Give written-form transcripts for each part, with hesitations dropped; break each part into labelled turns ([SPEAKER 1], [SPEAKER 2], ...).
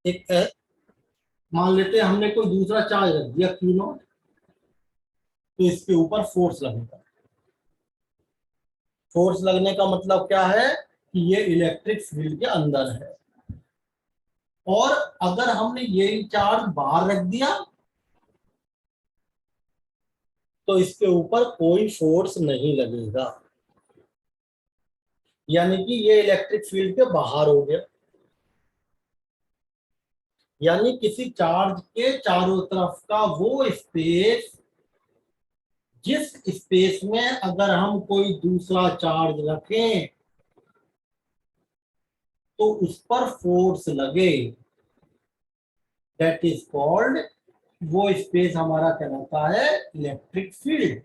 [SPEAKER 1] एक मान लेते हैं हमने कोई दूसरा चार्ज रख दिया क्यू नॉट, तो इसके ऊपर फोर्स लगेगा। फोर्स लगने का मतलब क्या है कि ये इलेक्ट्रिक फील्ड के अंदर है। और अगर हमने ये चार्ज बाहर रख दिया तो इसके ऊपर कोई फोर्स नहीं लगेगा, यानी कि ये इलेक्ट्रिक फील्ड के बाहर हो गया। यानी किसी चार्ज के चारों तरफ का वो स्पेस, जिस स्पेस में अगर हम कोई दूसरा चार्ज रखें तो उस पर फोर्स लगे, दैट इज कॉल्ड, वो स्पेस हमारा कहलाता है इलेक्ट्रिक फील्ड।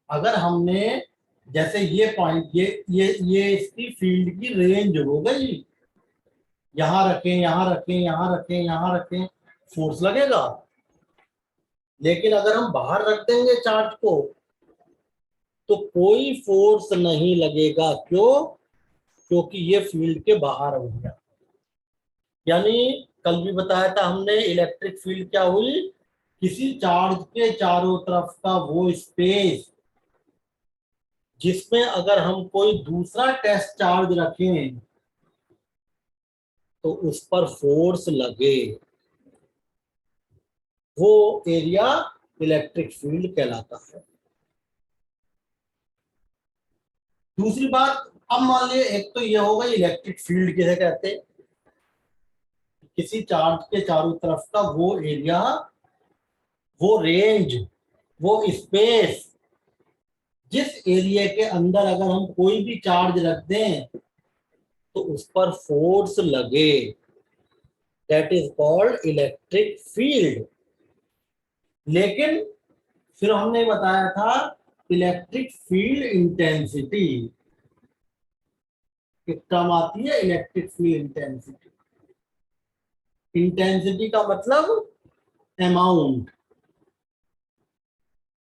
[SPEAKER 1] अगर हमने जैसे ये पॉइंट, ये इसकी फील्ड की रेंज हो गई, यहां रखें यहां रखें यहां रखें यहां रखें, फोर्स लगेगा। लेकिन अगर हम बाहर रख देंगे चार्ज को तो कोई फोर्स नहीं लगेगा। क्यों? क्योंकि ये फील्ड के बाहर हो गया। यानी कल भी बताया था हमने, इलेक्ट्रिक फील्ड क्या हुई, किसी चार्ज के चारों तरफ का वो स्पेस जिसमें अगर हम कोई दूसरा टेस्ट चार्ज रखें तो उस पर फोर्स लगे, वो एरिया इलेक्ट्रिक फील्ड कहलाता है। दूसरी बात, अब मान लिया, एक तो ये होगा इलेक्ट्रिक फील्ड किसे कहते हैं, किसी चार्ज के चारों तरफ का वो एरिया, वो रेंज, वो स्पेस, जिस एरिया के अंदर अगर हम कोई भी चार्ज रख दें तो उस पर फोर्स लगे, that is called electric field. लेकिन फिर हमने बताया था इलेक्ट्रिक फील्ड इंटेंसिटी, एक टर्म आती है इलेक्ट्रिक फील्ड इंटेंसिटी। इंटेंसिटी का मतलब अमाउंट,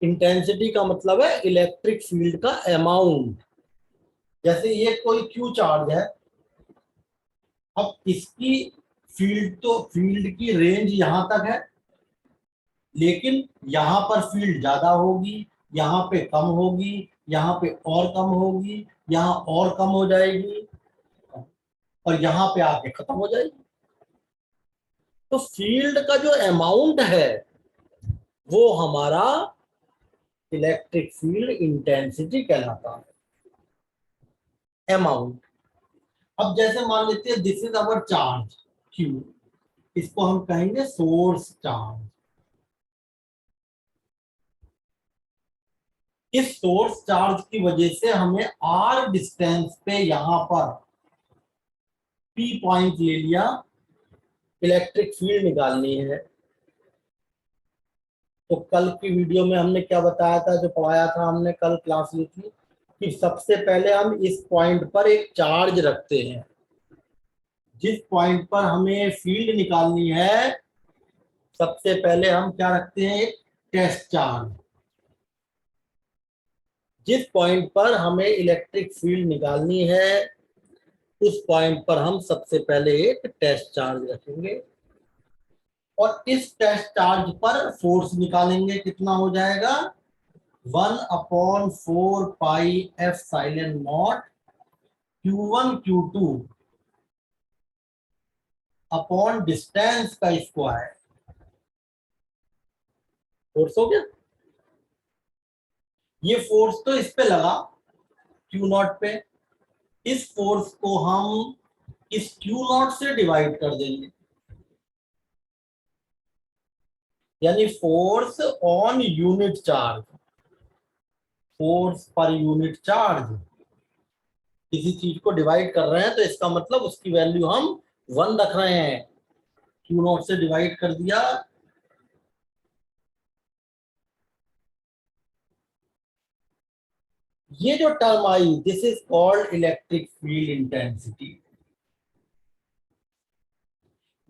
[SPEAKER 1] इंटेंसिटी का मतलब है इलेक्ट्रिक फील्ड का अमाउंट। जैसे ये कोई क्यू चार्ज है, अब इसकी फील्ड, तो फील्ड की रेंज यहां तक है, लेकिन यहां पर फील्ड ज्यादा होगी, यहाँ पे कम होगी, यहाँ पे और कम होगी, यहाँ और कम हो जाएगी, और यहाँ पे आके खत्म हो जाएगी। तो फील्ड का जो अमाउंट है वो हमारा इलेक्ट्रिक फील्ड इंटेंसिटी कहलाता है, अमाउंट। अब जैसे मान लेते हैं this is our charge Q, इसको हम कहेंगे सोर्स चार्ज। इस सोर्स चार्ज की वजह से हमें आर डिस्टेंस पे यहां पर पी पॉइंट ले लिया, इलेक्ट्रिक फील्ड निकालनी है। तो कल की वीडियो में हमने क्या बताया था, जो पढ़ाया था हमने, कल क्लास ली थी, कि सबसे पहले हम इस पॉइंट पर एक चार्ज रखते हैं। जिस पॉइंट पर हमें फील्ड निकालनी है सबसे पहले हम क्या रखते हैं, एक टेस्ट चार्ज। जिस पॉइंट पर हमें इलेक्ट्रिक फील्ड निकालनी है उस पॉइंट पर हम सबसे पहले एक टेस्ट चार्ज रखेंगे, और इस टेस्ट चार्ज पर फोर्स निकालेंगे। कितना हो जाएगा, 1/4 पाई F silent not Q1 Q2 upon distance का स्क्वायर। फोर्स हो गया। ये फोर्स तो इस पे लगा, Q0 पे, इस फोर्स को हम इस Q0 से डिवाइड कर देंगे, यानी force on unit charge, force per unit charge. किसी चीज को डिवाइड कर रहे हैं तो इसका मतलब उसकी वैल्यू हम 1 रख रहे हैं, Q0 से डिवाइड कर दिया। ये जो term I, this is called electric field intensity.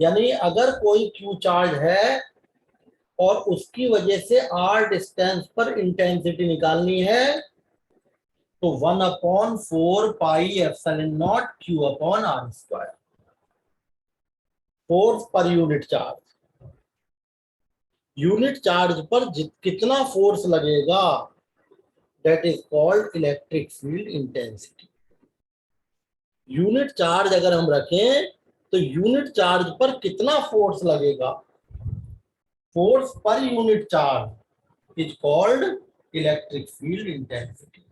[SPEAKER 1] यानी अगर कोई क्यू चार्ज है और उसकी वजह से आर डिस्टेंस पर इंटेंसिटी निकालनी है तो 1/4 पाई F silent not Q upon R square. Force per unit charge, unit charge पर कितना फोर्स लगेगा, that is called electric field intensity. Unit charge अगर हम रखें तो यूनिट चार्ज पर कितना फोर्स लगेगा, force per unit charge is called electric field intensity.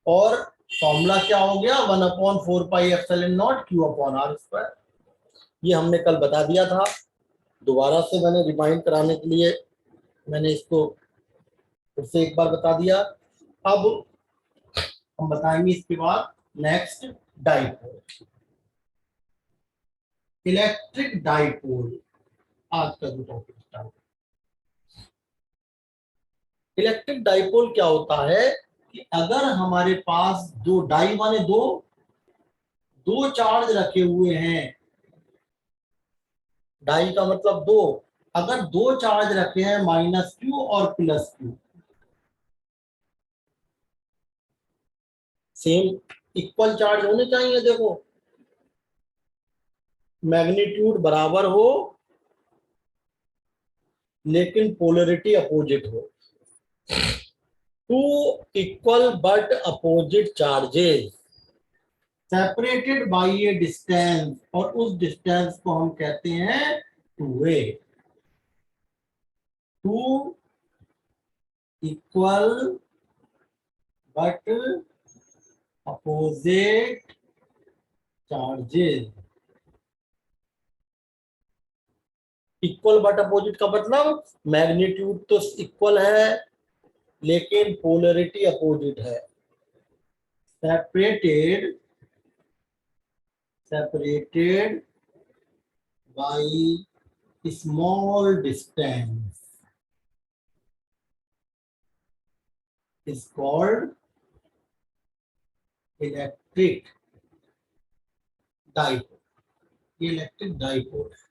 [SPEAKER 1] और फॉर्मूला क्या हो गया, 1/4πε0 Q/r²। ये हमने कल बता दिया था, दोबारा से मैंने रिमाइंड कराने के लिए मैंने इसको फिर से एक बार बता दिया। अब हम बताएंगे इसके बाद नेक्स्ट डाइपोल, इलेक्ट्रिक डाइपोल आज का जो टॉपिक स्टार्ट। इलेक्ट्रिक डाइपोल क्या होता है कि अगर हमारे पास दो डाई माने दो दो चार्ज रखे हुए हैं, डाई का मतलब दो, अगर दो चार्ज रखे हैं -Q और +Q, सेम इक्वल चार्ज होने चाहिए, देखो मैग्नीट्यूड बराबर हो लेकिन पोलरिटी अपोजिट हो। Two equal but opposite charges separated by a distance, और उस डिस्टेंस को हम कहते हैं 2a। Two equal but opposite charges, equal but opposite का मतलब मैग्नीट्यूड तो इक्वल है लेकिन पोलरिटी अपोजिट है। Separated by small distance is called electric dipole. ये इलेक्ट्रिक डाइपोल है।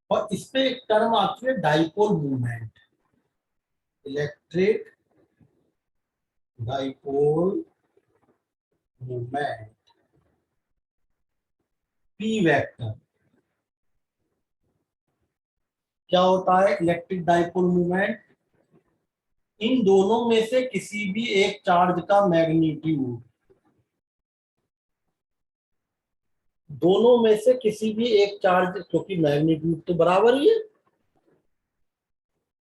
[SPEAKER 1] और इसमें एक टर्म आती है dipole movement, electric dipole movement, P vector. क्या होता है इलेक्ट्रिक डाइपोल मूवमेंट, इन दोनों में से किसी भी एक चार्ज का मैग्नीट्यूड, दोनों में से किसी भी एक चार्ज, क्योंकि मैग्नीट्यूड तो बराबर ही है,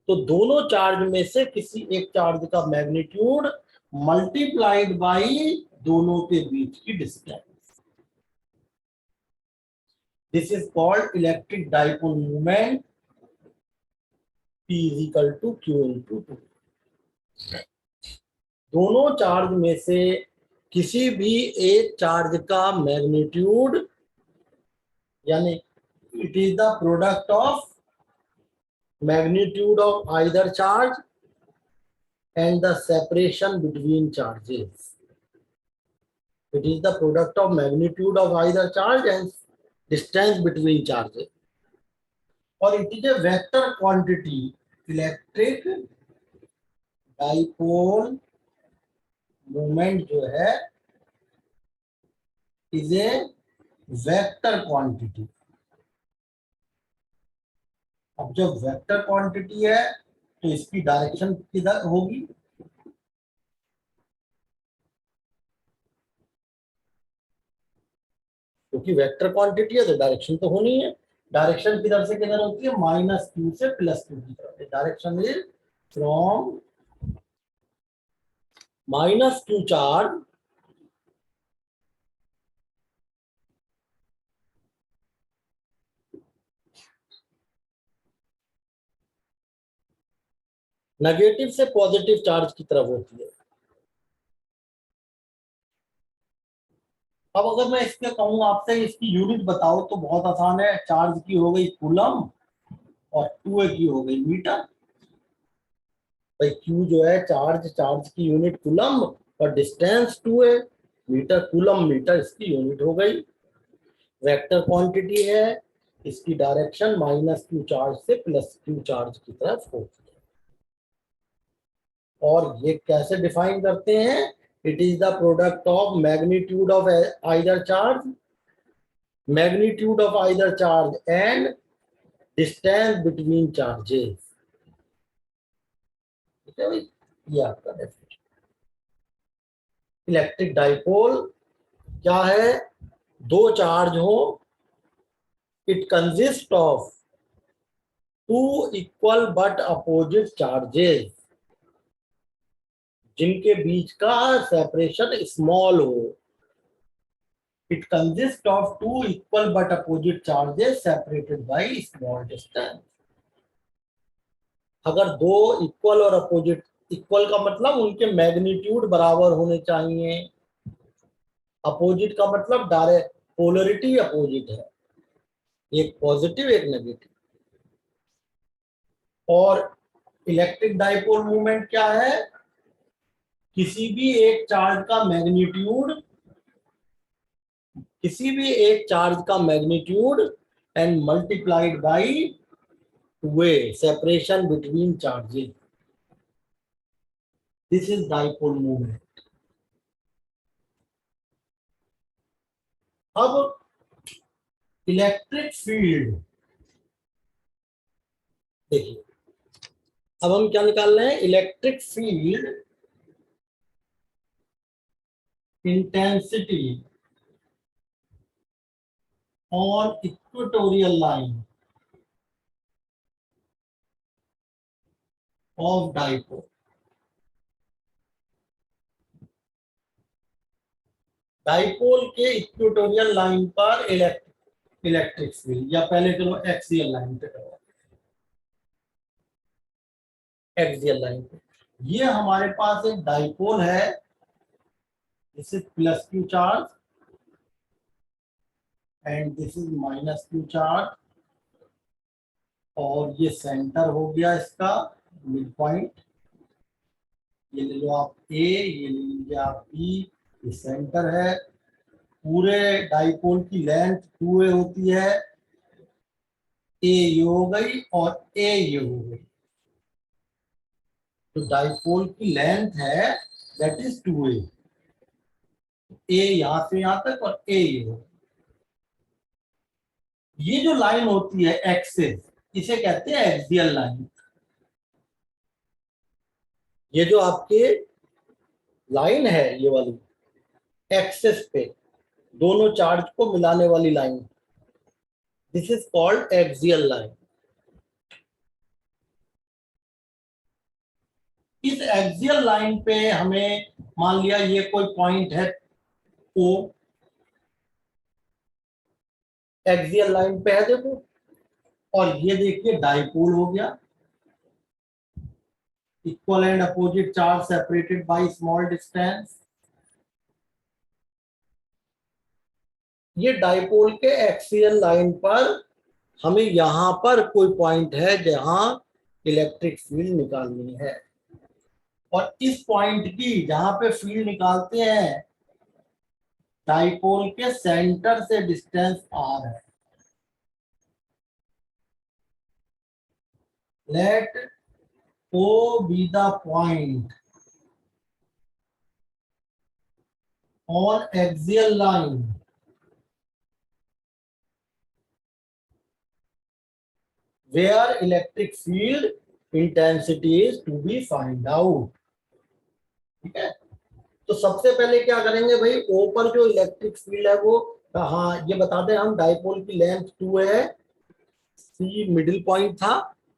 [SPEAKER 1] तो दोनों चार्ज में से किसी एक चार्ज का मैग्नीट्यूड मल्टीप्लाइड बाय दोनों के बीच की distance, this is called electric dipole movement, P equal to Q into 2। दोनों चार्ज में से किसी भी एक चार्ज का मैग्नीट्यूड, यानी it is the product of magnitude of either charge and the separation between charges. It is the product of magnitude of either charge and distance between charges. और it is a vector quantity, electric dipole moment जो है is a vector quantity। अब जब vector quantity है तो इसकी direction किधर होगी, क्योंकि वेक्टर क्वांटिटी है तो डायरेक्शन तो होनी है। डायरेक्शन किधर से किधर होती है, -Q से +Q की तरफ। Direction is from -Q charge negative से पॉजिटिव चार्ज की तरफ होती है। अब अगर मैं इसके कहूँ आपसे इसकी यूनिट बताओ तो बहुत आसान है, चार्ज की हो गई कूलम और 2a की हो गई मीटर। भाई Q जो है चार्ज, चार्ज की यूनिट कूलम और distance 2a, metre coulomb metre इसकी यूनिट हो गई। वेक्टर क्वांटिटी है, इसकी डायरेक्शन -Q चार्ज से +Q चार्ज की तरफ होती है। और ये कैसे डिफाइन करते हैं, It is the product of magnitude of either charge, and distance between charges. ठीक है भाई, ये आपका डेफिनेशन। इलेक्ट्रिक डाइपोल क्या है? दो चार्ज हो, it consist of two equal but opposite charges, जिनके बीच का सेपरेशन स्मॉल हो। It consist of two equal but opposite charges separated by small distance. अगर दो इक्वल और अपोजिट, इक्वल का मतलब उनके मैग्नीट्यूड बराबर होने चाहिए, अपोजिट का मतलब डायरेक्ट पोलरिटी अपोजिट है, एक पॉजिटिव एक नेगेटिव। और इलेक्ट्रिक डाइपोल मूवमेंट क्या है? किसी भी एक चार्ज का magnitude, and multiplied by way separation between charges, this is dipole movement. अब इलेक्ट्रिक फील्ड देखिए, अब हम क्या निकाल रहे हैं? Electric field intensity on equatorial line of dipole. Dipole के इक्वेटोरियल लाइन पर इलेक्ट्रिक फील्ड, या पहले चलो एक्सियल लाइन पे करो, एक्सियल लाइन पे। ये हमारे पास एक डाइपोल है, this is plus Q charge and this is minus Q charge, और ये सेंटर हो गया इसका मिड पॉइंट। ये ले लो आप ए, ये ले लीजिए आप बी, ये सेंटर है। पूरे डाइपोल की लेंथ 2a होती है, ए ये हो गई और ए ये हो गई। तो डाइपोल की लेंथ है दैट इज 2a, ए यहां से यहां तक और ए ये हो। ये जो लाइन होती है एक्सिस, इसे कहते हैं एक्सियल लाइन। ये जो आपके लाइन है ये वाली, एक्सिस पे दोनों चार्ज को मिलाने वाली line, this is called axial line. इस एक्सियल लाइन पे हमें मान लिया ये कोई पॉइंट है ओ, एक्सियल लाइन पे है देखो, और ये देखिए डाइपोल हो गया, equal and opposite charge separated by small distance. ये डाइपोल के एक्सियल लाइन पर हमें यहां पर कोई पॉइंट है जहां इलेक्ट्रिक फील्ड निकालनी है, और इस पॉइंट की जहां पे फील्ड निकालते हैं, डाइपोल के सेंटर से डिस्टेंस आर है। Let O be the point on axial line where electric field intensity is to be find out। ठीक है, तो सबसे पहले क्या करेंगे भाई, O पर जो इलेक्ट्रिक फील्ड है वो, हाँ ये बता दें हम, डाइपोल की लेंथ 2 है, C मिडिल पॉइंट था,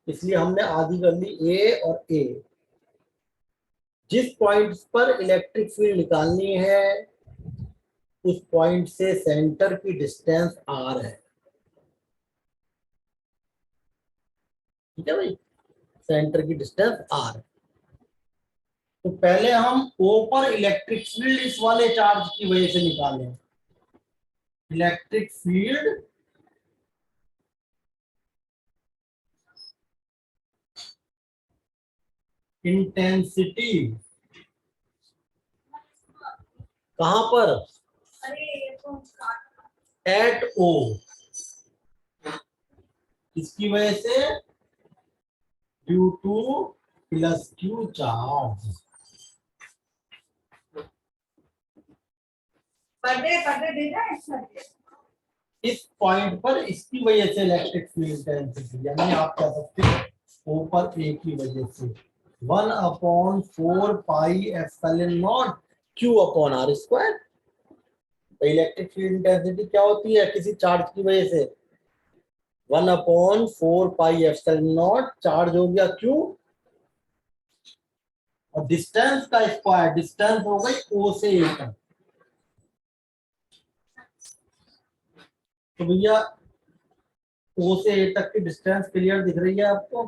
[SPEAKER 1] इसलिए हमने आधी कर ली A और A। जिस पॉइंट पर इलेक्ट्रिक फील्ड निकालनी है उस पॉइंट से सेंटर की डिस्टेंस R है। ठीक है भाई, सेंटर की डिस्टेंस R। तो पहले हम O पर इलेक्ट्रिक फील्ड इस वाले चार्ज की वजह से निकालें। इलेक्ट्रिक फील्ड इंटेंसिटी कहां पर? एट O, इसकी वजह से due two plus Q charge.
[SPEAKER 2] पर्दे दे जाए सर।
[SPEAKER 1] इस पॉइंट पर इसकी वजह से इलेक्ट्रिक फील्ड डेंसिटी, यानी आप कह सकते हो ऊपर ए की वजह से 1/4 pi epsilon not Q upon R square. तो इलेक्ट्रिक फील्ड इंटेंसिटी क्या होती है किसी चार्ज की वजह से? 1/4 पाई एप्सिलॉन नॉट, चार्ज हो गया क्यू और डिस्टेंस का स्क्वायर, डिस्टेंस हो गई ओ से ए तक। तो भैया ओ से ए तक की डिस्टेंस क्लियर दिख रही है आपको?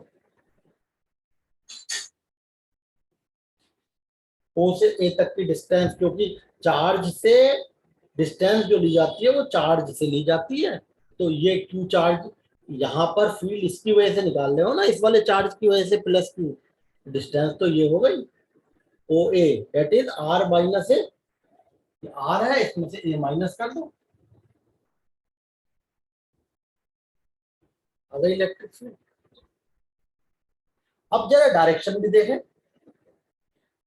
[SPEAKER 1] ओ से ए तक की डिस्टेंस, क्योंकि चार्ज से डिस्टेंस जो ली जाती है वो चार्ज से ली जाती है। तो ये क्यू चार्ज, यहाँ पर फील्ड इसकी वजह से निकाल रहे हो ना, इस वाले चार्ज की वजह से प्लस क्यू, डिस्टेंस तो ये हो गई O A, that is R minus A. R है, इसमें से ए माइनस कर दो, आ गई इलेक्ट्रिक फील्ड। अब जरा डायरेक्शन भी देखें।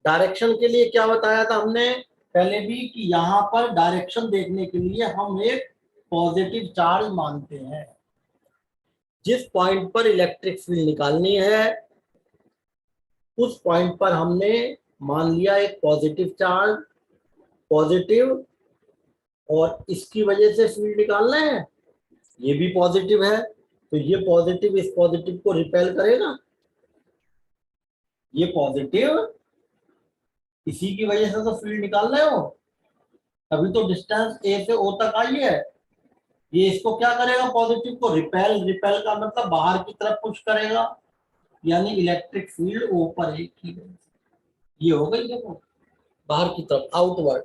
[SPEAKER 1] डायरेक्शन के लिए क्या बताया था हमने पहले भी कि यहाँ पर डायरेक्शन देखने के लिए हम एक पॉजिटिव चार्ज मानते हैं। जिस पॉइंट पर इलेक्ट्रिक फील्ड निकालनी है उस पॉइंट पर हमने मान लिया एक पॉजिटिव चार्ज, पॉजिटिव, और इसकी वजह से फील्ड निकालना है, ये भी पॉजिटिव है, तो ये पॉजिटिव इस पॉजिटिव को रिपेल करेगा, ये पॉजिटिव, इसी की वजह से तो फील्ड निकाल रहे हो, तभी तो डिस्टेंस ए से ओ तक आई है। ये इसको क्या करेगा, पॉजिटिव को रिपेल, रिपेल का मतलब बाहर की तरफ पुश करेगा, यानी इलेक्ट्रिक फील्ड ऊपर एक ही, ये हो गई देखो बाहर की तरफ, आउटवर्ड।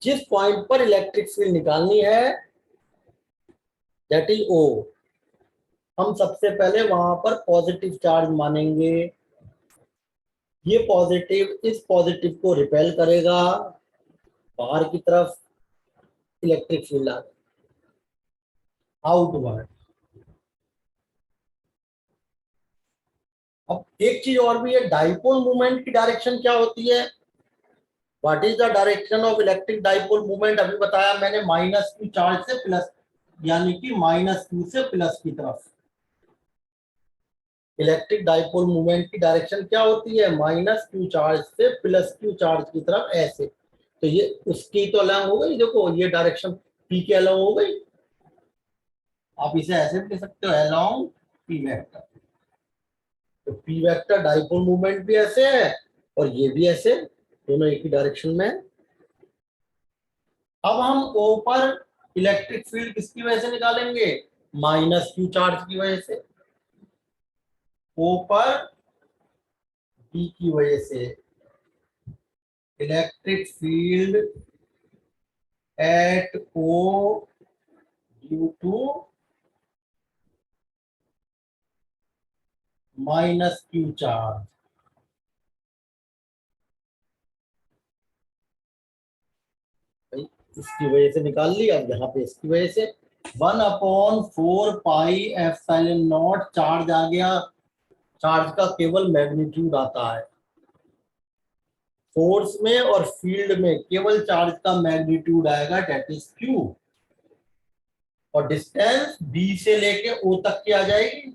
[SPEAKER 1] जिस पॉइंट पर इलेक्ट्रिक फील्ड निकालनी है दैट इज ओ, हम सबसे पहले वहां पर पॉजिटिव चार्ज मानेंगे, ये पॉजिटिव इस पॉजिटिव को रिपेल करेगा, बाहर की तरफ इलेक्ट्रिक फील्ड आ गई आउटवर्ड। अब एक चीज और भी है, डाइपोल मूवमेंट की डायरेक्शन क्या होती है? What is the direction of electric dipole movement? अभी बताया मैंने, माइनस क्यू चार्ज से प्लस, यानी कि माइनस क्यू से प्लस की तरफ। इलेक्ट्रिक डाइपोल मूवमेंट की डायरेक्शन क्या होती है? माइनस क्यू चार्ज से प्लस क्यू चार्ज की तरफ, ऐसे। तो ये उसकी तो अलग हो गई, देखो ये डायरेक्शन पी के अलग हो गई, आप इसे ऐसे भी लिख सकते हो अलोंग पी वेक्टर। तो पी वेक्टर डाइपोल मूवमेंट भी ऐसे है और ये भी ऐसे, दोनों एक ही डायरेक्शन में। अब हम ओ पर इलेक्ट्रिक फील्ड किसकी वजह से निकालेंगे? माइनस क्यू चार्ज की वजह से। ओ पर बी की वजह से electric field at O due to minus Q charge. इसकी वजह से निकाल लिया, अब यहाँ पे इसकी वजह से 1/4 पाई एप्सिलॉन नॉट, चार्ज आ गया, चार्ज का केवल मैग्नीट्यूड आता है, फोर्स में और फील्ड में केवल चार्ज का मैग्नीट्यूड आएगा, डेट इज क्यू। और डिस्टेंस बी से लेके ओ तक की आ जाएगी,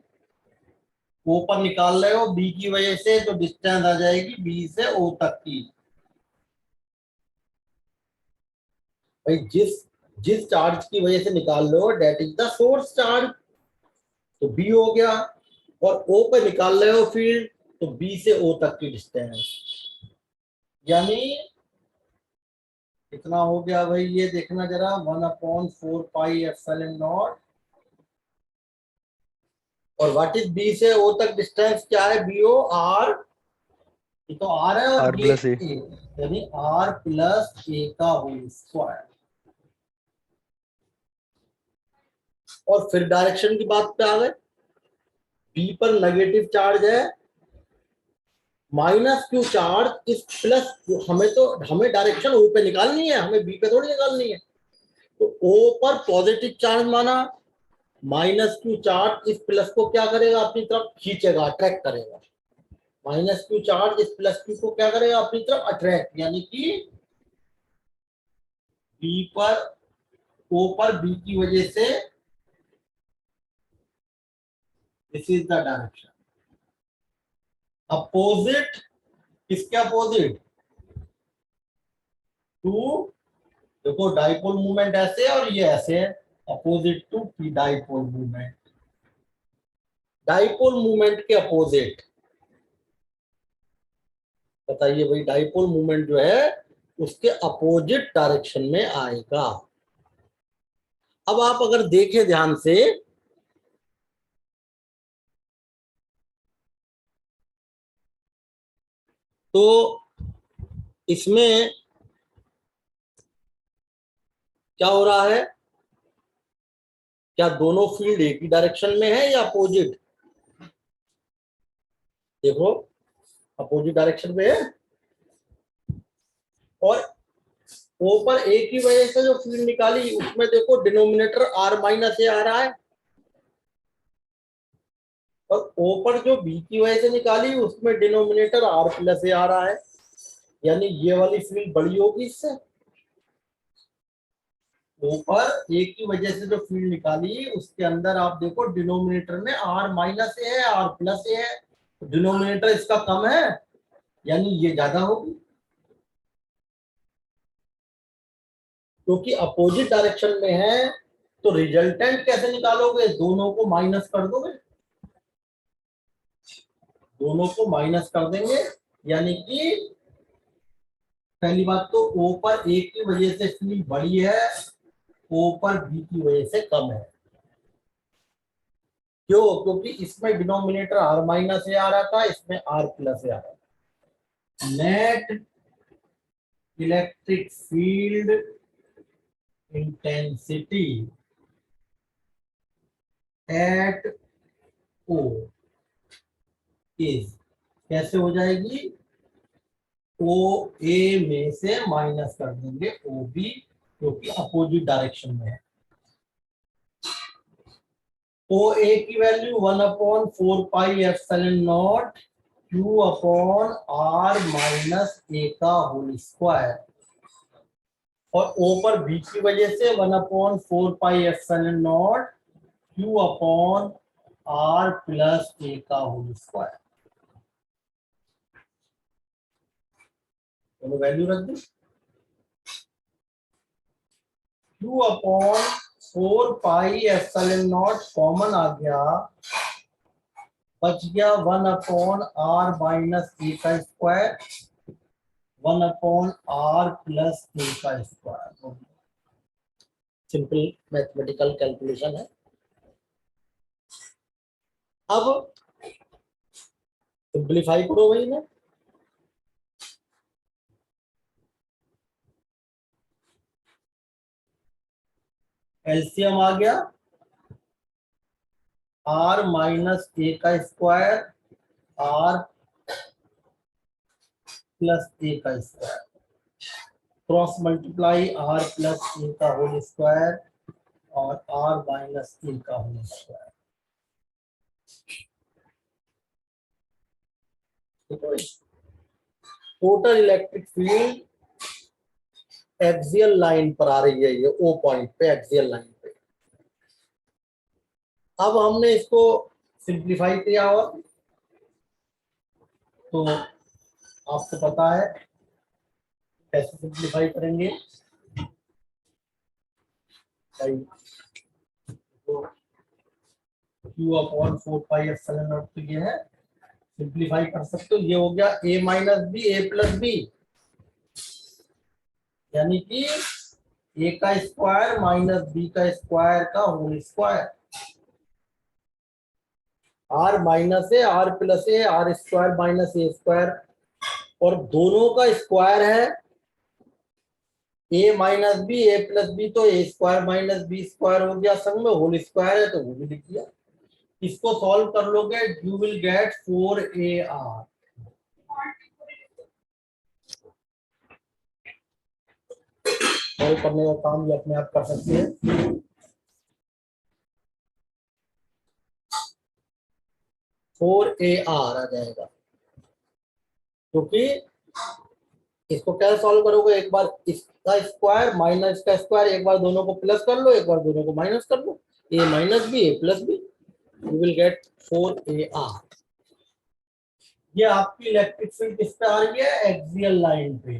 [SPEAKER 1] ओ पर निकाल रहे हो बी की वजह से, तो डिस्टेंस आ जाएगी बी से ओ तक की। भाई जिस जिस चार्ज की वजह से निकाल रहे हो that is the source charge, तो बी हो गया, और ओ पे निकाल रहे हो फील्ड, तो बी से ओ तक की डिस्टेंस, यानी कितना हो गया भाई, ये देखना जरा, 1/4 पाई एप्सिलॉन नॉट, और व्हाट इज बी से ओ तक डिस्टेंस क्या है? बी ओ आर, ये तो आर है, और
[SPEAKER 3] आर
[SPEAKER 1] ये
[SPEAKER 3] प्लस ए,
[SPEAKER 1] ए, यानी आर प्लस ए का होल स्क्वायर। और फिर डायरेक्शन की बात पे आ गए, बी पर नेगेटिव चार्ज है, माइनस क्यू चार्ज इस प्लस, हमें डायरेक्शन ओ पे निकालनी है, हमें बी पे थोड़ी निकालनी है। तो ओ पर पॉजिटिव चार्ज माना, माइनस क्यू चार्ज इस प्लस को क्या करेगा, अपनी तरफ खींचेगा, अट्रैक्ट करेगा। माइनस क्यू चार्ज इस प्लस क्यू को क्या करेगा, अपनी तरफ अट्रैक्ट, यानी कि बी पर ओ पर बी की वजह से this is the direction. Opposite, किसके अपोजिट? टू, देखो डाइपोल मूवमेंट ऐसे है और ये ऐसे है, opposite to P dipole movement. Dipole movement के अपोजिट, बताइए भाई, डाइपोल मूवमेंट जो है उसके अपोजिट डायरेक्शन में आएगा। अब आप अगर देखें ध्यान से, तो इसमें क्या हो रहा है? क्या दोनों फील्ड एक ही डायरेक्शन में है या अपोजिट? देखो, अपोजिट डायरेक्शन में है। और ओ पर ए की वजह से जो फील्ड निकाली उसमें देखो डिनोमिनेटर आर माइनस ए आ रहा है, और ओ पर जो बी की वजह से निकाली उसमें डिनोमिनेटर आर प्लस ए आ रहा है, यानी ये वाली फील्ड बड़ी होगी इससे। ओ पर ए की वजह से जो फील्ड निकाली उसके अंदर आप देखो डिनोमिनेटर में आर माइनस ए है, आर प्लस ए है, डिनोमिनेटर इसका कम है, यानी ये ज्यादा होगी। क्योंकि अपोजिट डायरेक्शन में है तो रिजल्टेंट कैसे निकालोगे? दोनों को माइनस कर दोगे, दोनों को माइनस कर देंगे, यानी कि पहली बात तो ओ पर ए की वजह से फील्ड बड़ी है, ओ पर बी की वजह से कम है। क्यों? क्योंकि इसमें डिनोमिनेटर आर माइनस ए आ रहा था, इसमें आर प्लस ए आ रहा था। Net electric field intensity at O is, कैसे हो जाएगी? ओ ए में से माइनस कर देंगे ओ बी, क्योंकि अपोजिट डायरेक्शन में है। ओ ए की value 1/4 pi epsilon not Q upon R minus A का होल स्क्वायर, और ओ पर बी की वजह से 1/4 pi epsilon not Q upon R plus A का होल स्क्वायर। दोनों वैल्यू रख दो, Q upon 4 pi epsilon not common आ गया, बच गया 1/r माइनस ए का स्क्वायर, 1/r प्लस ए का स्क्वायर। सिंपल मैथमेटिकल कैलकुलेशन है। अब सिंप्लीफाई करो वही ना, एलसीएम आ गया आर माइनस ए का स्क्वायर, आर प्लस ए का square, cross multiply R plus A का होल स्क्वायर और आर माइनस ए का whole square. Total electric field axial line पर आ रही है, ये ओ पॉइंट पे एक्सियल लाइन पे। अब हमने इसको सिंप्लीफाई किया, और तो आपको पता है कैसे सिंप्लीफाई करेंगे भाई। तो Q upon 4 pi epsilon not, तो ये है, सिंप्लीफाई कर सकते हो। ये हो गया A minus B, A plus B, यानी कि ए का स्क्वायर माइनस बी का स्क्वायर का whole square. R minus A, R plus A, R square minus A square, और दोनों का स्क्वायर है A minus B, A plus B, तो A square minus B square हो गया, संग में होल स्क्वायर है तो वो भी लिख दिया। इसको सॉल्व कर लोगे, you will get 4AR। Solve करने का काम ये अपने आप कर सकते हैं। 4AR आ जाएगा, क्योंकि इसको क्या सॉल्व करोगे, एक बार इसका स्क्वायर माइनस इसका स्क्वायर, एक बार दोनों को प्लस कर लो, एक बार दोनों को माइनस कर लो, A minus B A plus B, you will get 4AR। ये आपकी इलेक्ट्रिक फील्ड किस पे आ रही है, एक्सियल लाइन पे।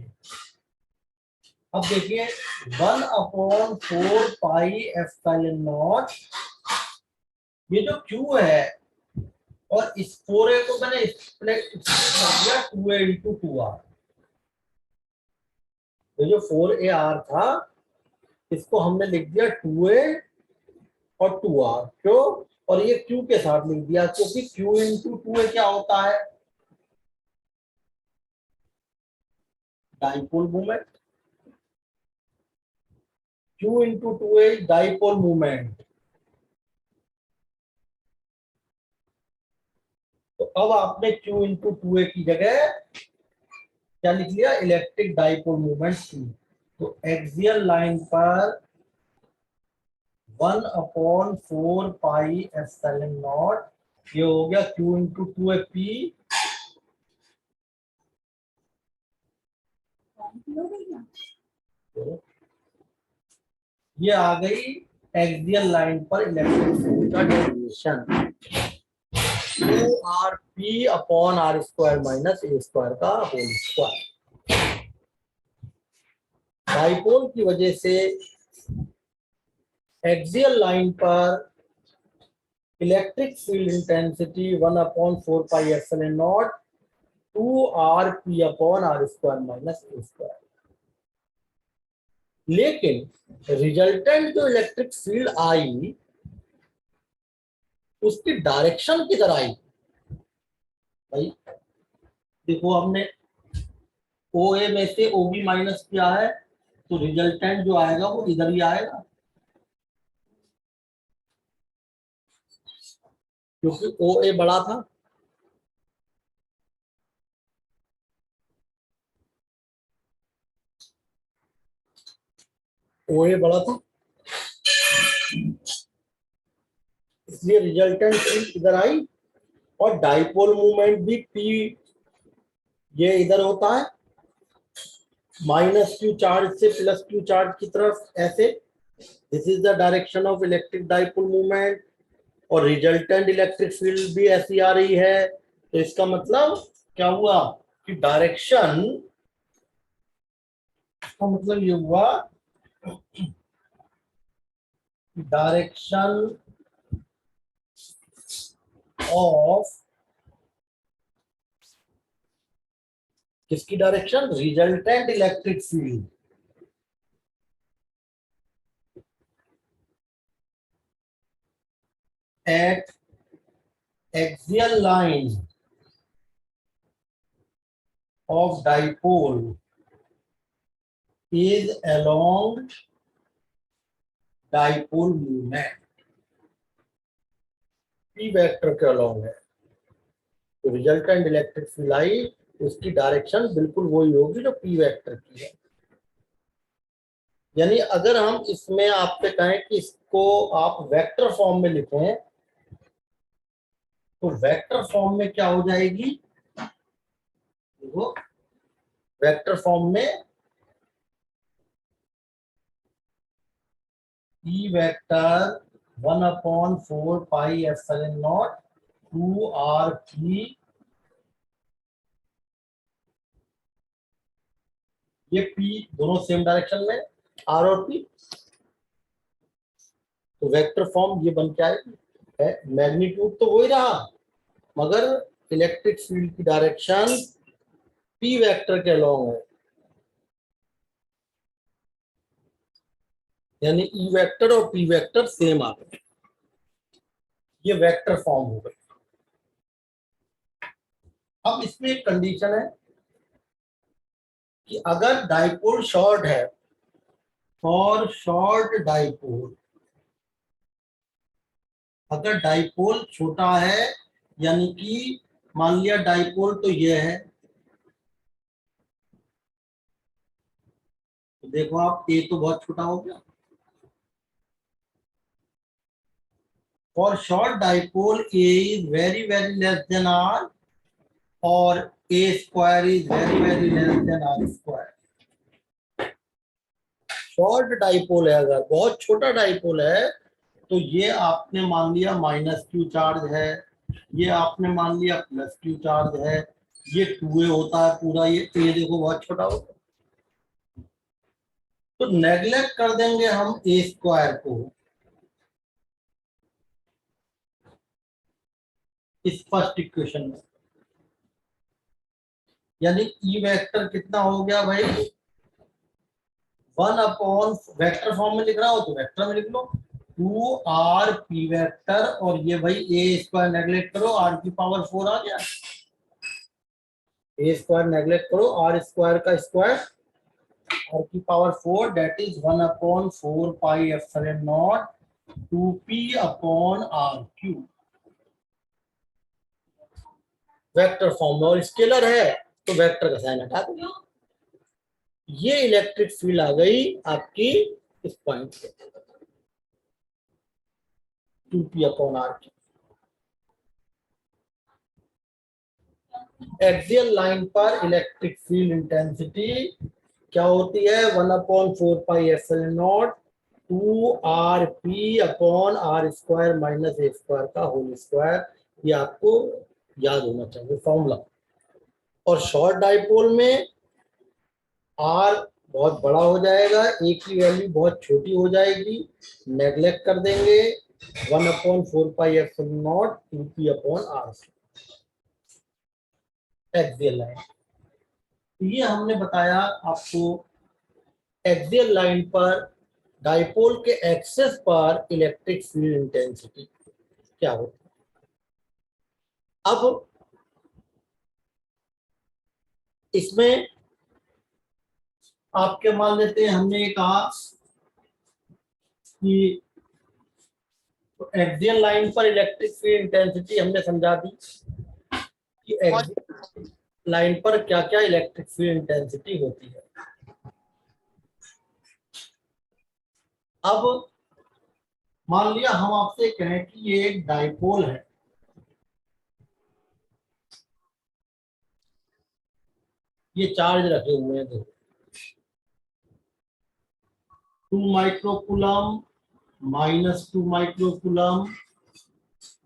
[SPEAKER 1] अब देखिए 1/4 पाई एप्सिलॉन नॉट, ये जो Q है और इस 4A को मैंने स्प्लिट कर दिया 2A इंटू 2R। तो जो 4AR था इसको हमने लिख दिया 2A और 2R, क्यों, और ये Q के साथ लिख दिया क्योंकि Q इंटू 2A क्या होता है, dipole movement. Q into 2A dipole movement. तो अब आपने Q इंटू 2A की जगह क्या लिख लिया, इलेक्ट्रिक डाइपोल मूवमेंट Q। तो एक्सियल लाइन पर 1/4 पाई एप्सिलॉन नॉट, ये हो गया Q इंटू 2A P, ये आ गई एक्सियल लाइन पर इलेक्ट्रिक फील्ड का डेरिवेशन, 2RP/R² माइनस A² का होल स्क्वायर। डाइपोल की वजह से एक्सियल लाइन पर electric field intensity 1/4 pi epsilon not 2RP/R² minus A²। लेकिन रिजल्टेंट जो इलेक्ट्रिक फील्ड आई उसकी डायरेक्शन किधर आई भाई, देखो हमने OA में से OB माइनस किया है तो रिजल्टेंट जो आएगा वो इधर ही आएगा, क्योंकि OA बड़ा था। OA बड़ा था इसलिए रिजल्टेंट फील्ड इधर आई, और डाइपोल मूवमेंट भी P ये इधर होता है, -Q चार्ज से +Q चार्ज की तरफ ऐसे, this is the direction of electric dipole movement, और रिजल्टेंट इलेक्ट्रिक फील्ड भी ऐसी आ रही है। तो इसका मतलब क्या हुआ कि डायरेक्शन, इसका मतलब ये हुआ डायरेक्शन ऑफ, किसकी direction, resultant electric field eight axial line of dipole is along dipole moment, p vector के along है। तो रिजल्टेंट इलेक्ट्रिक फील्ड आई, उसकी डायरेक्शन बिल्कुल वही होगी जो p वेक्टर की है। यानी अगर हम इसमें आपसे कहें कि इसको आप वेक्टर फॉर्म में लिखें तो वेक्टर फॉर्म में क्या हो जाएगी, देखो वेक्टर फॉर्म में E vector 1/4 pi epsilon not 2RP, ये P दोनों सेम डायरेक्शन में, R और P, तो वेक्टर फॉर्म ये बन के आएगी है। मैग्नीट्यूड तो वही रहा मगर इलेक्ट्रिक फील्ड की डायरेक्शन P वेक्टर के अलॉन्ग है, यानी E वेक्टर और P वेक्टर सेम आ गए, ये वेक्टर फॉर्म हो गई। अब इसमें एक कंडीशन है कि अगर डाइपोल शॉर्ट है, फॉर शॉर्ट डाइपोल, अगर डाइपोल छोटा है, यानी कि मान लिया डाइपोल तो ये है, तो देखो आप ए तो बहुत छोटा हो गया, for short dipole A is very very less than R, और a square is very less than r square। Short dipole है, अगर बहुत छोटा डाइपोल है तो ये आपने मान लिया माइनस क्यू चार्ज है, ये आपने मान लिया प्लस क्यू चार्ज है, ये 2a होता है पूरा, ये a देखो बहुत छोटा होता है। तो नेग्लेक्ट कर देंगे हम a स्क्वायर को इस फर्स्ट इक्वेशन में, यानी ई वेक्टर कितना हो गया भाई, 1 अपॉन, वेक्टर फॉर्म में लिख रहा हो तो वेक्टर में लिख लो 2r p वेक्टर, और ये भाई a स्क्वायर नेग्लेक्ट करो r की पावर 4 आ गया, a स्क्वायर नेग्लेक्ट करो r स्क्वायर का स्क्वायर r की power 4, that is 1 upon 4 pi epsilon not 2p upon r cube. Vector form में, और स्केलर है तो वेक्टर का साइन हटा दो। ये इलेक्ट्रिक फील्ड आ गई आपकी इस पॉइंट पे 2p upon r cube. Axial line पर इलेक्ट्रिक फील्ड इंटेंसिटी क्या होती है, 1 upon 4 pi epsilon not 2rp upon r square minus a square का होल स्क्वायर। ये आपको याद होना चाहिए फॉर्मूला। और शॉर्ट डाइपोल में r बहुत बड़ा हो जाएगा, a की वैल्यू बहुत छोटी हो जाएगी, नेग्लेक्ट कर देंगे 1 upon 4 pi epsilon not 2p upon r axial line. ये हमने बताया आपको एक्सियल लाइन पर डाइपोल के एक्सेस पर इलेक्ट्रिक फील्ड इंटेंसिटी क्या होती है। अब इसमें आपके मान लेते हैं, हमने ये कहा कि एक्सियल लाइन पर इलेक्ट्रिक फील्ड इंटेंसिटी हमने समझा दी कि एक्सियल लाइन पर क्या क्या इलेक्ट्रिक फील्ड इंटेंसिटी होती है। अब मान लिया हम आपसे कहें कि ये एक डाइपोल है, ये चार्ज रखे हुए हैं, देखो 2 माइक्रोकूलम माइनस 2 माइक्रोकूलम,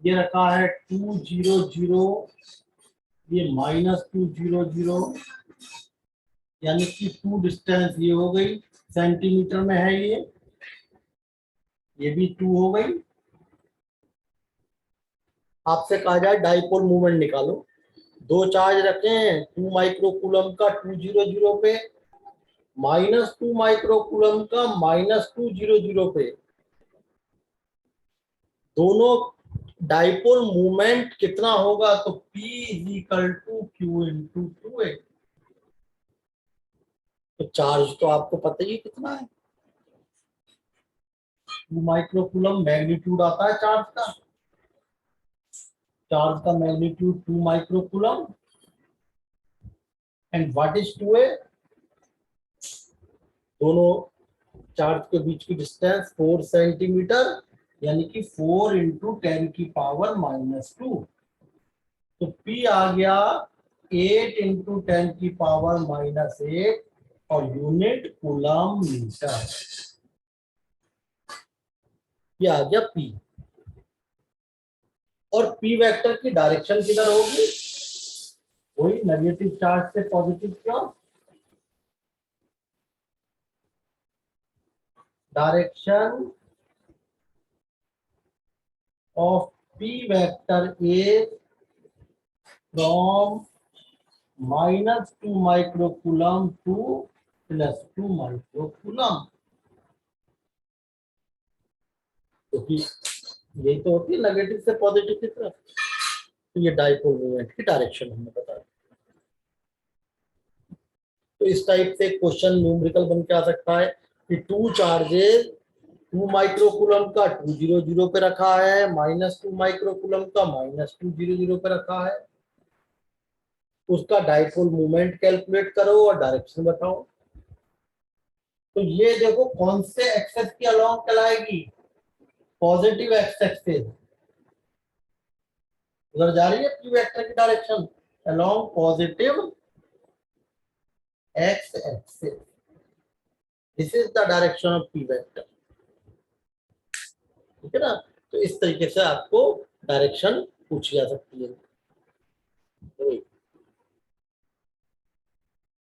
[SPEAKER 1] ये रखा है 200, ये माइनस 200, यानी कि 2 डिस्टेंस ये हो गई, सेंटीमीटर में है ये भी 2 हो गई। आपसे कहा जाए डाइपोल मूवमेंट निकालो, दो चार्ज रखे हैं 2 माइक्रोकूलम का 200 पे, माइनस 2 माइक्रोकूलम का माइनस 200 पे, दोनों डाइपोल मूवमेंट कितना होगा, तो P is equal to Q into 2a। तो चार्ज तो आपको पता ही कितना है, 2 माइक्रोकूलम मैग्नीट्यूड आता है चार्ज का, चार्ज का magnitude 2 microcoulomb, and what is 2a, दोनों चार्ज के बीच की डिस्टेंस 4 सेंटीमीटर, यानी कि 4 इंटू 10 की पावर माइनस 2। तो P आ गया 8 इंटू 10 की पावर माइनस 8, और यूनिट कूलम मीटर, ये आ गया P। और P वेक्टर की डायरेक्शन किधर होगी, वही नेगेटिव चार्ज से पॉजिटिव की ओर, direction of P vector is from -2 microcoulomb to +2 microcoulomb, क्योंकि यही तो होती है नेगेटिव से पॉजिटिव की तरफ। तो ये डाइपोल मूवमेंट की डायरेक्शन हमने बताया। तो इस टाइप से क्वेश्चन न्यूमेरिकल बन के आ सकता है कि 2 चार्जेस 2 माइक्रोकूलम का 200 पे रखा है, -2 माइक्रोकूलम का -200 पे रखा है, उसका डाइपोल मूवमेंट कैलकुलेट करो और डायरेक्शन बताओ। तो ये देखो कौन से एक्सेस के अलोंग चलाएगी, पॉजिटिव एक्स एक्सिस, उधर जा रही है P वेक्टर की direction, along positive x axis. This is the direction of p vector. ठीक है ना, तो इस तरीके से आपको डायरेक्शन पूछी जा सकती है।